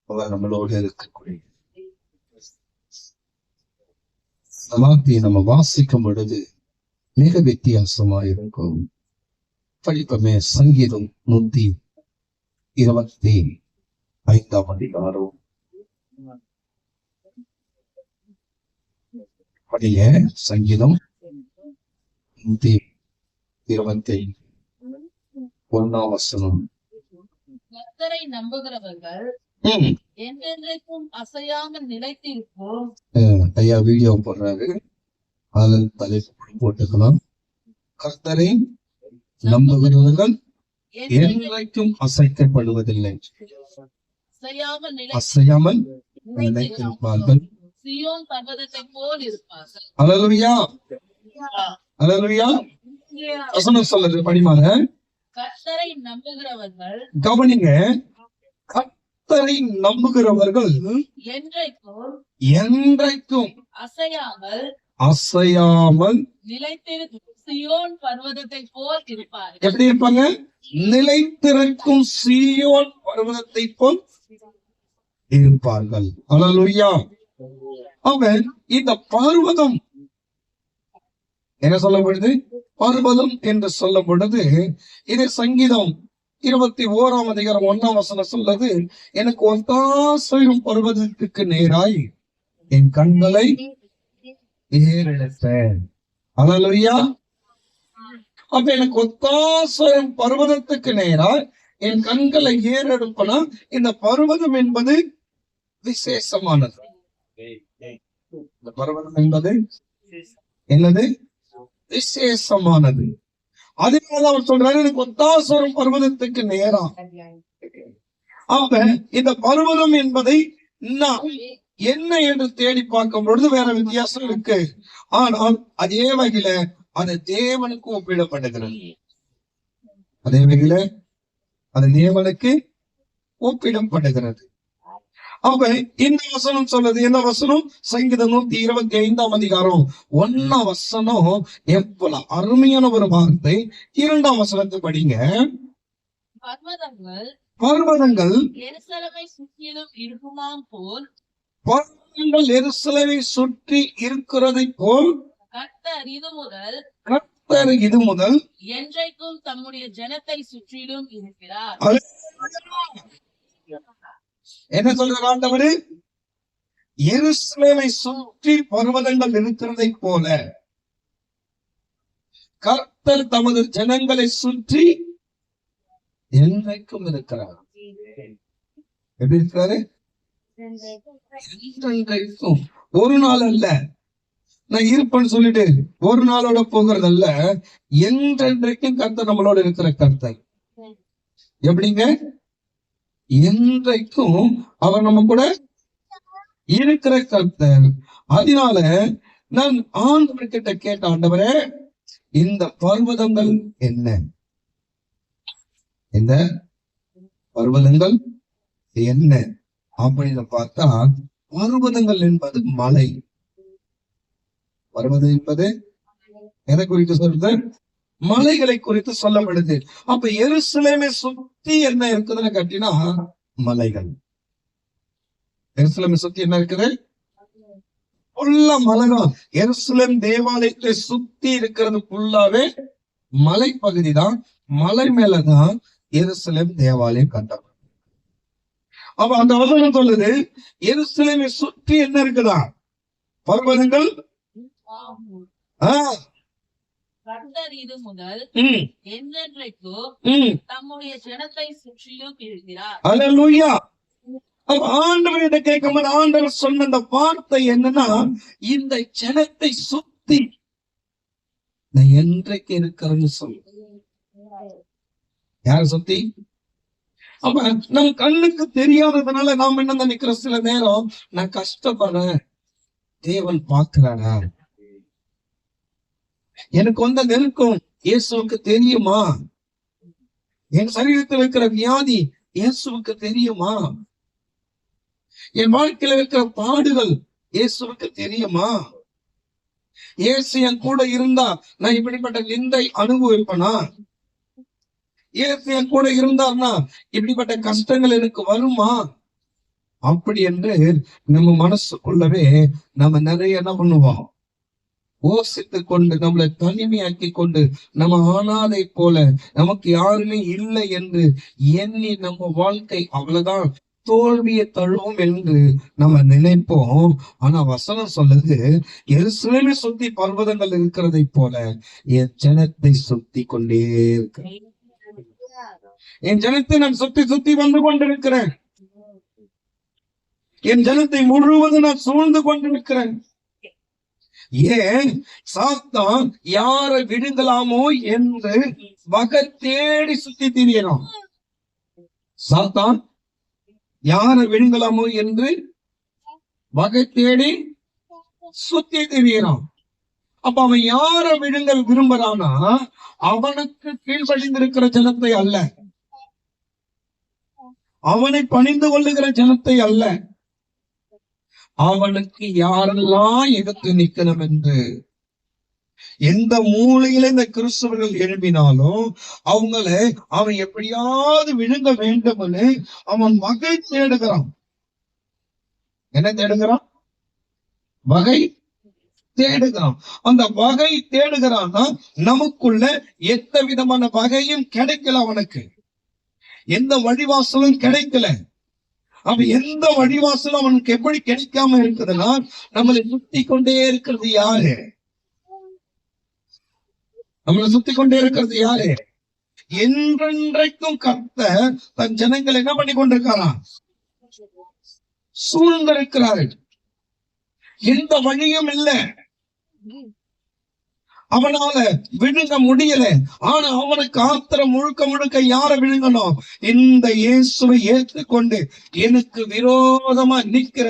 அவர் நம்மளோடு இருக்கக்கூடிய வார்த்தையை நம்ம வாசிக்கும் பொழுது மிக வித்தியாசமா இருக்கும். படிப்பமே சங்கீதம் 125 அதிகாரம். படிய சங்கீதம் 125 வசனம். கர்த்தரை நம்புகிறவர்கள் என்றென்றைக்கும் அசையாமல் நிலைத்திருப்போம். ஐயா வீடியோ போடுறாரு, அதில் தலைப்பு போட்டுக்கலாம். கர்த்தரை நம்புகிறவர்கள் என்றைக்கும் அசைக்கப்படுவதில்லை, அசையாமல் நிலைத்திருப்பார்கள். சீயோன் பர்வதத்தை போல் இருப்பார்கள். அல்லேலூயா, அல்லேலூயா. வசனம் சொல்லுது படிமாங்க. கர்த்தரை நம்புகிறவர்கள், கவனிங்க, கர்த்தரை நம்புகிறவர்கள் என்றைக்கும் அசையாமல் நிலைத்திருக்கும் சீயோன் பர்வதத்தை போல் இருப்பார்கள். எப்படி இருப்பாங்க? நிலைத்திருக்கும் சீயோன் பர்வதத்தை போல் இருப்பார்கள். அல்லேலூயா. அவன் இந்த பர்வதம் என்ன சொல்லப்படுது? பர்வதம் என்று சொல்லப்படுது. இது சங்கீதம் 21 அதிகாரம் 1 வசனம் சொல்றது, எனக்கு ஒத்தாசையும் பர்வதத்துக்கு நேராய் என் கண்களை ஏறெடுத்தேன். அல்லேலூயா. அப்ப எனக்கு ஒத்தாசையும் பர்வதத்துக்கு நேராய் என் கண்களை ஏறெடுப்பனா, இந்த பர்வதம் என்பது விசேஷமானது. இந்த பர்வதம் என்பது என்னது? விசேஷமானது. அதனால அவர் சொல்றாரு, எனக்கு ஒத்தாசையும் பர்வதத்துக்கு நேரா. அப்ப இந்த பர்வதம் என்பதை நான் என்ன என்று தேடி பார்க்கும் பொழுது வேற வித்தியாசம் இருக்கு. ஆனால் அதே வகையில அது தேவனுக்கு ஒப்பிடப்படுகிறது. அதே வகையில அது தேவனுக்கு ஒப்பிடப்படுகிறது. அப்ப இந்த வசனம் சொல்றது என்ன வசனம்? சங்கீதம் 125 அதிகாரம் 1 வசனம். எவ்வளவு அருமையான ஒரு வார்த்தை. 2 வசனத்தை படிங்க. பர்வதங்கள் எருசலேமை சுற்றிலும் இருக்குமாம் போல், பர்வதங்கள் எருசலேமை சுற்றி இருக்கிறதை போல் கர்த்தர் இது முதல் என்றைக்கும் தம்முடைய ஜனத்தை சுற்றிலும் இருக்கிறார். என்ன சொல்றார் ஆண்டவர்? எருசலேமை சுற்றி பர்வதங்கள் இருக்கிறதை போல கர்த்தர் தமது ஜனங்களை சுற்றி என்றைக்கும் இருக்கிறார். எப்படி இருக்கிறாரு? என்றைக்கும். ஒரு நாள் அல்ல, நான் இருப்பேன்னு சொல்லிட்டு ஒரு நாளோட போகிறது அல்ல, என்றென்றைக்கும் கர்த்தர் நம்மளோட இருக்கிற கர்த்தர். எப்படிங்க? என்றைக்கும் அவர் நம்ம கூட இருக்கிற கர்த்தர். அதனால நான் ஆண்டவர் கிட்ட கேட்ட, ஆண்டவரே இந்த பர்வதங்கள் என்ன? இந்த பர்வதங்கள் என்ன அப்படின்னு பார்த்தா, பர்வதங்கள் என்பது மலை. பர்வதம் என்பது எதை குறித்து சொல்றது? மலைகளை குறித்து சொல்லப்படுது. அப்ப எருசலேமை சுத்தி என்ன இருக்குதுன்னு கேட்டீங்கன்னா மலைகள். எருசலேமை சுத்தி என்ன இருக்குது? உள்ள மலைதான். எருசலேம் தேவாலயத்தை சுத்தி இருக்கிறது ஃபுல்லாவே மலை பகுதி தான். மலை மேலதான் எருசலேம் தேவாலயம் கட்டப்படும். அப்ப அந்த வசனம் சொல்லுது, எருசலேமை சுற்றி என்ன இருக்குதா? பர்வதங்கள். கர்த்தர் இது முதல் என்றென்றைக்கும் தம்முடைய ஜனத்தை சுற்றிலும் இருக்கிறார். அல்லேலூயா. ஆண்டவரிட கேட்கும்போது ஆண்டவர் சொன்ன அந்த வார்த்தை என்னன்னா, இந்த ஜனத்தை சுத்தி நான் என்றைக்கு இருக்கிறேன்னு சொல்லு. யார சுத்தி? அப்ப நம் கண்ணுக்கு தெரியாததுனால நாம் என்ன நினைக்கிற, சில நேரம் நான் கஷ்டப்படுறேன், தேவன் பார்க்கிறானா? எனக்கு வந்த நெருக்கம் இயேசுவுக்கு தெரியுமா? என் சரீரத்தில் இருக்கிற வியாதி இயேசுவுக்கு தெரியுமா? என் வாழ்க்கையில இருக்கிற பாடுகள் இயேசுவுக்கு தெரியுமா? இயேசு என் கூட இருந்தா நான் இப்படிப்பட்ட நிந்தை அனுபவிப்பனா? இயேசு என் கூட இருந்தார்னா இப்படிப்பட்ட கஷ்டங்கள் எனக்கு வருமா அப்படி என்று நம்ம மனசுக்குள்ளவே நம்ம நிறைய என்ன பண்ணுவோம், யோசித்து கொண்டு நம்மளை தனிமையாக்கி கொண்டு நம்ம ஆனாதை போல நமக்கு யாருமே இல்லை என்று எண்ணி நம்ம வாழ்க்கை அவ்வளவுதான் தோல்வியை தழுவும் என்று நம்ம நினைப்போம். ஆனா வசனம் சொல்லுது, எருசலேமை சுத்தி பர்வதங்கள் இருக்கிறதை போல என் ஜனத்தை சுத்தி கொண்டே இருக்கிறேன். என் ஜனத்தை நான் சுத்தி சுத்தி வந்து கொண்டிருக்கிறேன். என் ஜனத்தை முழுவதும் நான் சூழ்ந்து கொண்டிருக்கிறேன். ஏன்? சாத்தான் யாரை விழுங்கலாமோ என்று வகை தேடி சுத்தி திரியறான். சாத்தான் யாரை விழுங்கலாமோ என்று வகை தேடி சுத்தி திரியறான். அப்ப அவன் யாரை விழுங்க விரும்புறானா, அவனுக்கு கீழ்ப்படிந்திருக்கிற ஜனத்தை அல்ல, அவனை பணிந்து கொள்ளுகிற ஜனத்தை அல்ல, அவனுக்கு யாரெல்லாம் எதிர்த்து நிக்கணும் என்று எந்த மூலையில இந்த கிறிஸ்தவர்கள் எழுப்பினாலும் அவங்களை அவன் எப்படியாவது விழுங்க வேண்டும்னு அவன் வகை தேடுகிறான். என்ன தேடுகிறான்? வகை தேடுகிறான். அந்த வகை தேடுகிறான்னா நமக்குள்ள எந்த விதமான வகையும் கிடைக்கல, அவனுக்கு எந்த வழிவாசலும் கிடைக்கல. அப்ப எந்த வழிவாசலும் அவனுக்கு எப்படி கிடைக்காம இருக்குதுன்னா, நம்மளை சுத்தி கொண்டே இருக்கிறது யாரு? நம்மளை சுத்தி கொண்டே இருக்கிறது யாரு? என்றென்றைக்கும் கர்த்தர் தன் ஜனங்கள் என்ன பண்ணி கொண்டிருக்காராம்? சூழ்ந்திருக்கிறார்கள். எந்த வழியும் இல்லை, அவனால விழுங்க முடியல. ஆனா அவனுக்கு ஆத்திரம் முழுக்க முழுக்க யாரை விழுங்கணும்? இந்த இயேசுவை ஏற்றுக்கொண்டு எனக்கு விரோதமா நிக்கிற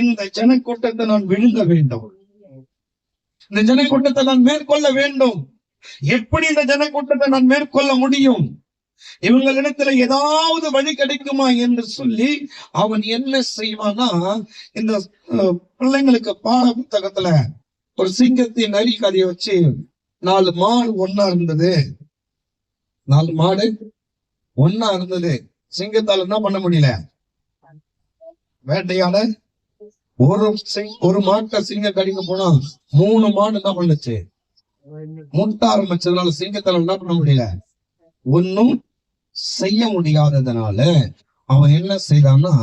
இந்த ஜனக்கூட்டத்தை நான் விழுங்க வேண்டும். இந்த ஜனக்கூட்டத்தை நான் மேற்கொள்ள வேண்டும். எப்படி இந்த ஜனக்கூட்டத்தை நான் மேற்கொள்ள முடியும்? இவங்களிடத்துல ஏதாவது வழி கிடைக்குமா என்று சொல்லி அவன் என்ன செய்வானா, இந்த பிள்ளைங்களுக்கு பாட புத்தகத்துல ஒரு சிங்கத்தின் நரி கதையை வச்சு 4 மாடு ஒன்னா இருந்தது. 4 மாடு ஒன்னா இருந்தது. சிங்கத்தால் என்ன பண்ண முடியல, வேட்டையாட. ஒரு மாட்டை சிங்கம் கடிக்க போனா 3 மாடு என்ன பண்ணுச்சு, முட்ட ஆரம்பிச்சதுனால சிங்கத்தால என்ன பண்ண முடியல, ஒன்னும் செய்ய முடியாததுனால அவன் என்ன செய்தான்னா,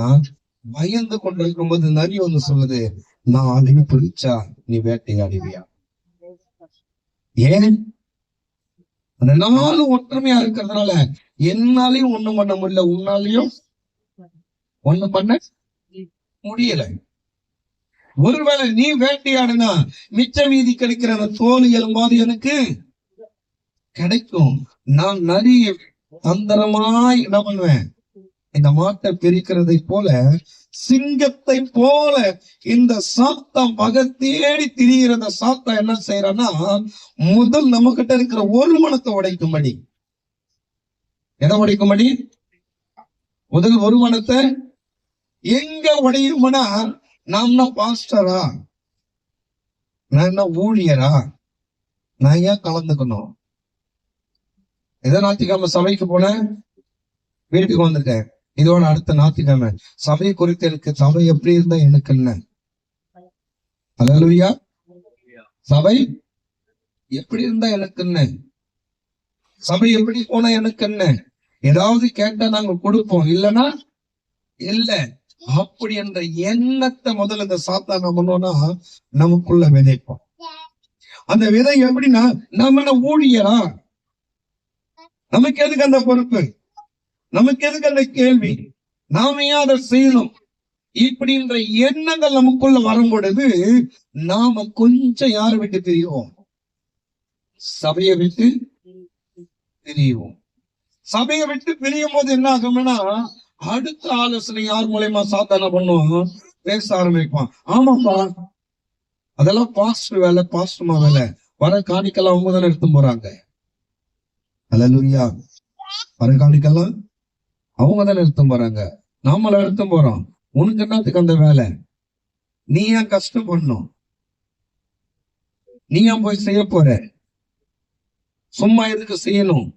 பயந்து கொண்டிருக்கும் போது நரி ஒண்ணு சொல்லுது, நான் அதையும் பிடிச்சா நீ வேட்டையாடுவியா? ஏன்? அந்த 4 ஒற்றுமையா இருக்கிறதுனால என்னாலையும் ஒண்ணும் பண்ண முடியல, உன்னாலையும் ஒண்ணும் பண்ண முடியல. ஒருவேளை நீ வேட்டையாடுனா மிச்ச மீதி கிடைக்கிற அந்த தோல் எலும்பாது எனக்கு கிடைக்கும். நான் நரி தந்திரமாய் என்ன பண்ணுவேன், இந்த மாட்டை பிரிக்கிறதை போல சிங்கத்தை போல இந்த சாத்தான் வகை தேடி திரிகிற அந்த சாத்தான் என்ன செய்யறான்னா, முதல் நம்ம கிட்ட இருக்கிற ஒரு மனத்தை உடைக்கும்படி. எதை உடைக்கும்படி? முதல் ஒரு மனத்தை எங்க உடையும்னா, நான் என்ன பாஸ்டரா, நான் என்ன ஊழியரா, நான் ஏன் கலந்துக்கணும்? எதை ஞாயிற்றுக்கிழமை சபைக்கு போனேன், வீட்டுக்கு வந்துட்டேன். இதோட அடுத்த ஞாயிற்றுக்கிழமை சபை குறித்து எனக்கு சபை எப்படி இருந்தா எனக்கு என்ன? அல்லேலூயா. சபை எப்படி இருந்தா எனக்கு என்ன? சபை எப்படி போனா எனக்கு என்ன? ஏதாவது கேட்டா நாங்க கொடுப்போம், இல்லைன்னா இல்ல. அப்படி என்ற எண்ணத்தை முதல்ல இந்த சாத்தான பண்ணோம்னா நமக்குள்ள விதைப்போம். அந்த விதை எப்படின்னா, நம்ம என்ன ஊழியரா, நமக்கு எதுக்கு அந்த பொறுப்பு, நமக்கு எதுக்கு அந்த கேள்வி, நாம ஏன் அதை செய்யணும்? இப்படின்ற எண்ணங்கள் நமக்குள்ள வரும் பொழுது நாம கொஞ்சம் யாரை விட்டு பிரிவோம், சபையை விட்டு பிரிவோம். சபையை விட்டு பிரியும் போது என்ன ஆகும்னா, அடுத்த ஆலோசனை யார் மூலமா சாத்தான பண்ணுவோம், பேச ஆரம்பிப்பான். ஆமாப்பா, அதெல்லாம் பாஸ்டர் வேலை, பாஸ்டர்மா வேலை, வர காணிக்கலாம் அவங்க தானே எடுத்து போறாங்க. அல்லேலூயா. வர காணிக்கலாம் அவங்க தானே எடுத்து போறாங்க, நாமள எடுத்து போறோம். உனக்கு என்னத்துக்கு அந்த வேலை? நீ ஏன் கஷ்டப்படணும்? நீ ஏன் போய் செய்ய போற? சும்மா எதுக்கு செய்யணும்?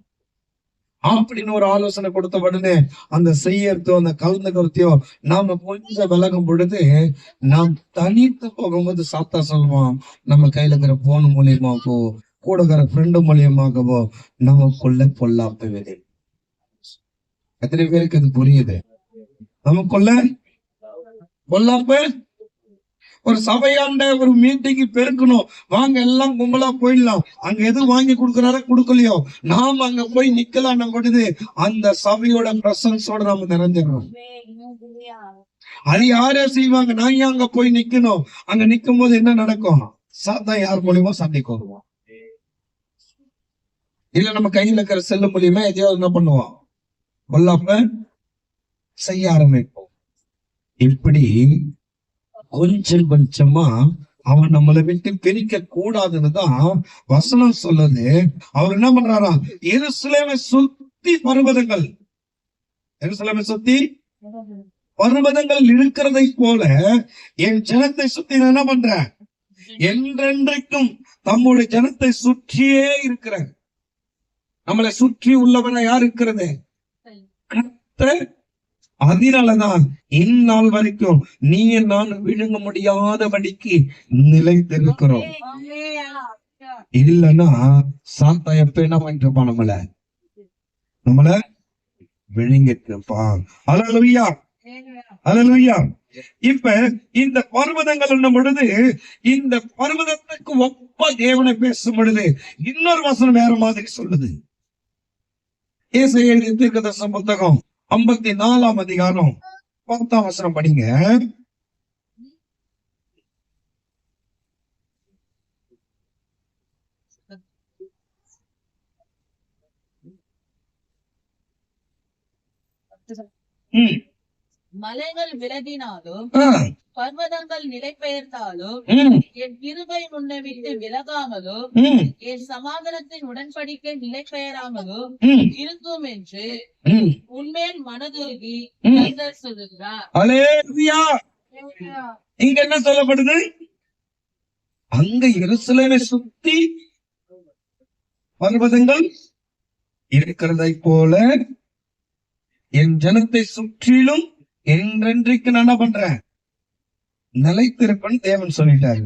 அப்படின்னு ஒரு ஆலோசனை கொடுத்த உடனே அந்த செய்யறதோ அந்த கலந்துக்கிறதையோ நாம கொஞ்சம் விலகும் பொழுது நாம் தனித்து போகும்போது சாத்தா சொல்லுவான், நம்ம கையில இருக்கிற போன் மூலியமாகவோ கூட இருக்கிற ஃப்ரெண்டு மூலியமாகவோ நமக்குள்ள பொல்லாப்பு விதை. எத்தனை பேருக்கு அது புரியுது? நமக்குள்ள பொல்லாப்பு. ஒரு சபையாண்ட ஒரு மீட்டிங் பெருக்கணும், வாங்க எல்லாம் கும்பலா போயிடலாம். அங்க எது வாங்கி கொடுக்கறாரோ கொடுக்கலையோ, நாம அங்க போய் நிக்கலாம் பொழுது அந்த சபையோட பிரசன்ஸோட நாம நிறைஞ்சிடணும். அது யாரே செய்வாங்க, நான் ஏன் அங்க போய் நிக்கணும்? அங்க நிக்கும் போது என்ன நடக்கும்? சாத்தான் யார் மூலியமா சண்டைக்கு வருவோம், இல்ல நம்ம கையில இருக்கிற செல்லு மூலியமா எதையாவது என்ன பண்ணுவோம், கொல்லாம செய்ய ஆரம்பிப்போம். இப்படி கொஞ்சம் கொஞ்சமா அவன் நம்மளை விட்டு பிரிக்க கூடாதுன்னு தான் வசனம் சொல்லுது. அவர் என்ன பண்றாரா, எருசலேமை சுத்தி பர்வதங்கள், எருசலேமை சுத்தி பர்வதங்கள் இருக்கிறதை போல என் ஜனத்தை சுத்தி நான் என்ன பண்றேன், என்றென்றைக்கும் தம்முடைய ஜனத்தை சுற்றியே இருக்கிற, நம்மளை சுற்றி உள்ளவரை யார் இருக்கிறது, கர்த்தர். அதனாலதான் இந்நாள் வரைக்கும் நீ நான் விழுங்க முடியாதபடிக்கு நிலைத்திருக்கிறோம். இல்லைன்னா சாத்தா எப்ப என்ன பண்ணிட்டு இருப்பான், நம்மள விழுங்கிட்டு இருப்பான். அல்லேலூயா, அல்லேலூயா. இப்ப இந்த பர்வதங்கள் என்னும் பொழுது, இந்த பர்வதத்துக்கு ஒப்ப தேவனை பேசும் பொழுது இன்னொரு வசனம் வேற மாதிரி சொல்லுது. ஏசாயா எழுதிய தீர்க்கதரிசன புத்தகம் 54ஆம் அதிகாரம் 10ஆம் வசனம் படிங்க. மலைகள் விலகினாலும் பர்வதங்கள் நிலை பெயர்ந்தாலும் என் கிருபை உன்னை விட்டு விலகாமலும் என் சமாதானத்தின் உடன்படிக்கை நிலை பெயராமலும் இருக்கும் என்று உன்மேல் மனதுருகி கர்த்தர் சொல்லுகிறார். அல்லேலூயா. இங்க என்ன சொல்லப்படுது, அங்க எருசலேமை சுத்தி பர்வதங்கள் இருக்கிறதை போல என் ஜனத்தை சுற்றிலும் என்றென்றைக்கு நான் என்ன பண்றேன், நிலைத்திருப்பேன் தேவன் சொல்லிட்டாரு.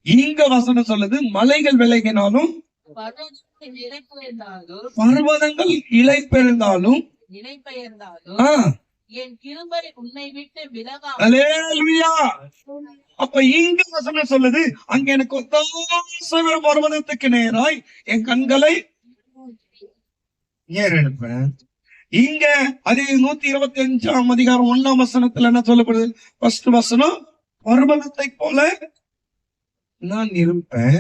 இங்க வசனம் சொல்லுது, மலைகள் விலகினாலும் பர்வதங்கள் இலை பெயர்ந்தாலும் என் கிருபை உன்னை விட்டு விலகாமல். அல்லேலூயா. அப்ப இங்க வசனம் சொல்லுது, அங்க எனக்கு ஒத்தாசை பர்வதத்துக்கு நேராய் என் கண்களை ஏறெடுப்பேன். இங்க அதே 125ஆம் அதிகாரம் 1ஆம் வசனத்துல என்ன சொல்லப்படுது, ஃபர்ஸ்ட் வசனம், பர்வதத்தை போல நான் இருப்பேன்.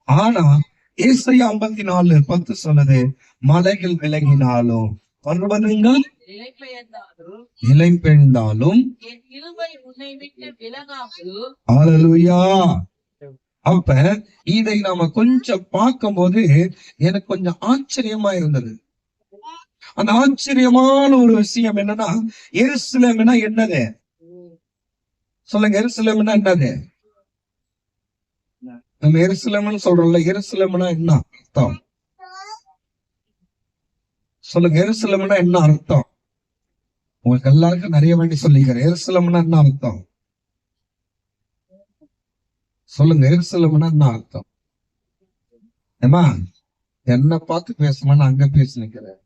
ஆனா ஏசாயா 54:10 சொல்லுது, மலைகள் விலகினாலும் பர்வதங்கள் நிலை பெயர்ந்தாலும் என் கிருபை உன்னை விட்டு விலகாமல். அல்லேலூயா. அப்ப இதை நாம கொஞ்சம் பார்க்கும்போது எனக்கு கொஞ்சம் ஆச்சரியமா இருந்தது. அந்த ஆச்சரியமான ஒரு விஷயம் என்னன்னா, எருசலேம்னா என்னது சொல்லுங்க, எருசலேம்னா என்னது? நம்ம எருசலேம்னு சொல்றோம்ல, எருசலேம்னா என்ன அர்த்தம் சொல்லுங்க, எருசலேம்னா என்ன அர்த்தம்? உங்களுக்கு எல்லாருக்கும் நிறைய வேண்டி சொல்லிக்கிறேன், எருசலேம்னா என்ன அர்த்தம் சொல்லுங்க, எருசலேம்னா என்ன அர்த்தம்? ஏமா என்ன பார்த்து பேசுமான்னு அங்க பேசி நிக்கிறேன்,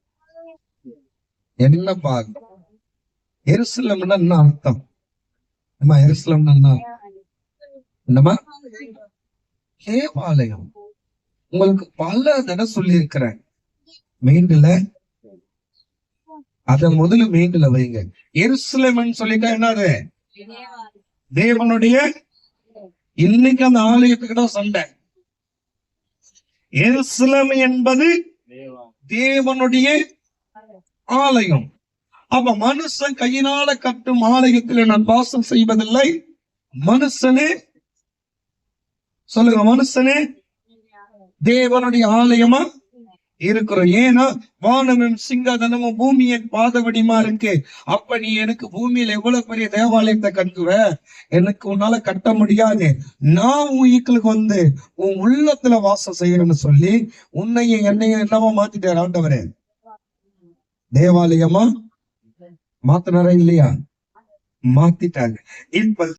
என்ன பாருங்க, எருசலேம்னா என்ன அர்த்தம்? ஏமா எருசலேம்னா என்ன? என்னமா தேவாலயம். உங்களுக்கு பல தடவை சொல்லி இருக்கிறேன், மெயின்ல அத முதல்ல மெயின்ல வைங்க. எருசலேம்னு சொல்லிட்டா என்னது, தேவனுடைய. இன்னைக்கு அந்த ஆலயத்துக்கு தான் சண்டை. எருசலேம் என்பது தேவனுடைய ஆலயம். அப்ப மனுஷன் கையினால கட்டும் ஆலயத்தில் நான் வாசம் செய்வதில்லை. மனுஷனே சொல்லுங்க, மனுஷனே தேவனுடைய ஆலயமா இருக்கிறோம். ஏன்னா வானமும் சிங்காதனமும் பூமியின் பாதவடிமா இருக்கு. அப்ப நீ எனக்கு பூமியில எவ்வளவு பெரிய தேவாலயத்தை கட்டுவ, எனக்கு உன்னால கட்ட முடியாது. நான் உன் ஈக்களுக்கு வந்து உன் உள்ளத்துல வாசம் செய்யணும்னு சொல்லி உன்னையும் என்னையும் என்னவா மாத்திட்டாரு ஆண்டவரே? தேவாலயமா மாத்தினாரா இல்லையா? மாத்திட்டாங்க. இப்ப